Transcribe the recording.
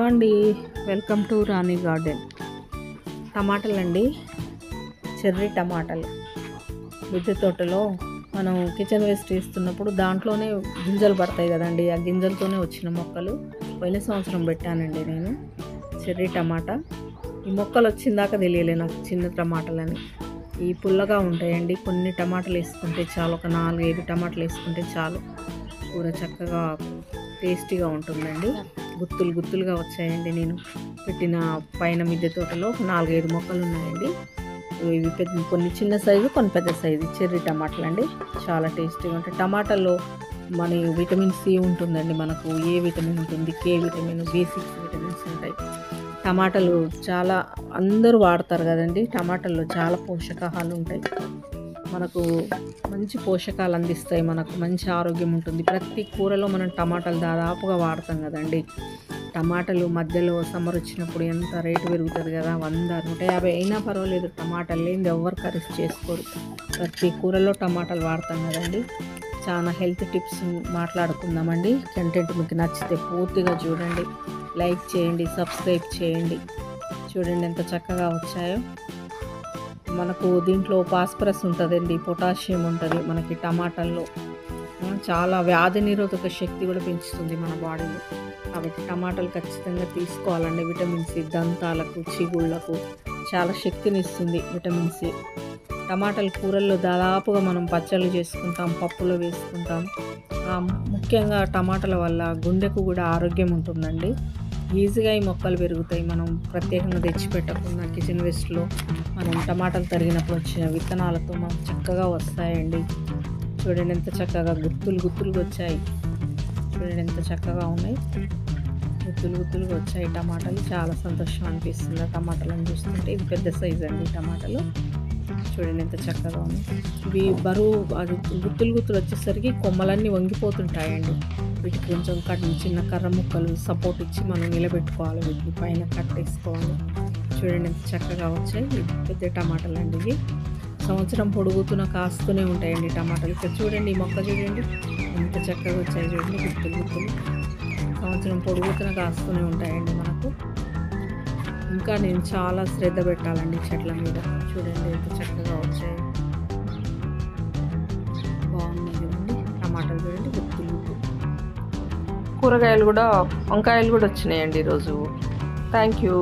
Hello అండి, welcome to Rani garden. టమాటాలు అండి, చెర్రీ టమాటాలు. మిద్దె తోటలో మనం కిచెన్ వేస్ట్ వేస్తున్నప్పుడు దాంట్లోనే గింజలు పడతాయి కదండి, ఆ గింజలతోనే వచ్చిన మొక్కలు. పోయిన సంవత్సరం పెట్టానండి నేను చెర్రీ టమాటా. ఈ మొక్కలు వచ్చిందాకా తెలియలే నాకు చిన్న టమాటాలని. ఈ పుల్లగా ఉంటాయండి. కొన్ని టమాటాలు వేసుకుంటే చాలు, ఒక 4-5 టమాటాలు వేసుకుంటే చాలు, కూర చక్కగా టేస్టీగా ఉంటుందండి. గుత్తులు గుత్తులుగా వచ్చాయండి. నేను పెట్టిన పైన మిద్దె తోటలో 4-5 మొక్కలు ఉన్నాయండి. ఇవి కొన్ని చిన్న సైజు, కొన్ని పెద్ద సైజు చెర్రీ టమాటాలు అండి. చాలా టేస్టీగా ఉంటాయి. టమాటాల్లో మన విటమిన్ సి ఉంటుందండి, మనకు ఏ విటమిన్ ఉంటుంది, కే విటమిన్, B6 విటమిన్స్ ఉంటాయి. టమాటాలు చాలా అందరూ వాడతారు కదండి. టమాటాల్లో చాలా పోషకాలు ఉంటాయి. మనకు మంచి పోషకాలు అందిస్తాయి, మనకు మంచి ఆరోగ్యం ఉంటుంది. ప్రతి కూరలో మనం టమాటాలు దాదాపుగా వాడతాం కదండి. టమాటాలు మధ్యలో సమ్మర్ వచ్చినప్పుడు ఎంత రేటు పెరుగుతుంది కదా, 100-150 అయినా పర్వాలేదు, టమాటాలు లేనిది ఎవరు కర్రీస్ చేసుకోరు. ప్రతి కూరలో టమాటాలు వాడతాం కదండి. చాలా హెల్త్ టిప్స్ మాట్లాడుకుందామండి. కంటెంట్ మీకు నచ్చితే పూర్తిగా చూడండి, లైక్ చేయండి, సబ్స్క్రైబ్ చేయండి. చూడండి ఎంత చక్కగా వచ్చాయో. మనకు దీంట్లో ఫాస్ఫరస్ ఉంటుందండి, పొటాషియం ఉంటుంది మనకి టమాటాల్లో. చాలా వ్యాధి నిరోధక శక్తి కూడా పెంచుతుంది మన బాడీలో. కాబట్టి టమాటాలు ఖచ్చితంగా తీసుకోవాలండి. విటమిన్ సి దంతాలకు, చిగుళ్ళకు చాలా శక్తిని ఇస్తుంది విటమిన్ సి. టమాటాలు కూరల్లో దాదాపుగా మనం పచ్చళ్ళు చేసుకుంటాం, పప్పులో వేసుకుంటాం. ముఖ్యంగా టమాటాల వల్ల గుండెకు కూడా ఆరోగ్యం ఉంటుందండి. ఈజీగా ఈ మొక్కలు పెరుగుతాయి. మనం ప్రత్యేకంగా తెచ్చిపెట్టకుండా కిచెన్ వేస్ట్లో మనం టమాటాలు తరిగినప్పుడు వచ్చిన విత్తనాలతో మనం చక్కగా వస్తాయండి. చూడండి ఎంత చక్కగా గుత్తులు గుత్తులుగా వచ్చాయి. చూడండి ఎంత చక్కగా ఉన్నాయి, గుత్తులు గుత్తులుగా వచ్చాయి టమాటాలు. చాలా సంతోషం అనిపిస్తుంది టమాటాలను చూస్తుంటే. ఇది పెద్ద సైజు అండి టమాటాలు. చూడండి ఎంత చక్కగా ఉంది. ఇవి బరువు అది గుత్తులు గుత్తులు వచ్చేసరికి కొమ్మలన్నీ వంగిపోతుంటాయండి. వీటికి కొంచెం చిన్న కర్ర ముక్కలు సపోర్ట్ ఇచ్చి మనం నిలబెట్టుకోవాలి, వీటిని పైన కట్టేసుకోవాలి. చూడండి ఎంత చక్కగా వచ్చాయి. పెద్ద టమాటాలు అండి ఇవి. సంవత్సరం పొడుగుతున్న కాస్తూనే ఉంటాయండి టమాటాలు. ఇక్కడ చూడండి ఈ మొక్క చూడండి ఎంత చక్కగా వచ్చాయి. చూడండి గుత్తులు గుత్తులు సంవత్సరం పొడుగుతున్న కాస్తూనే ఉంటాయండి మనకు. ఇంకా నేను చాలా శ్రద్ధ పెట్టాలండి చెట్ల మీద. చూడండి ఎంత చక్కగా వచ్చాయి, బాగున్నాయి కదండి టమాటాలు. చూడండి గుత్తులు గుత్తులు. కూరగాయలు కూడా, వంకాయలు కూడా వచ్చినాయండి ఈరోజు. Thank you.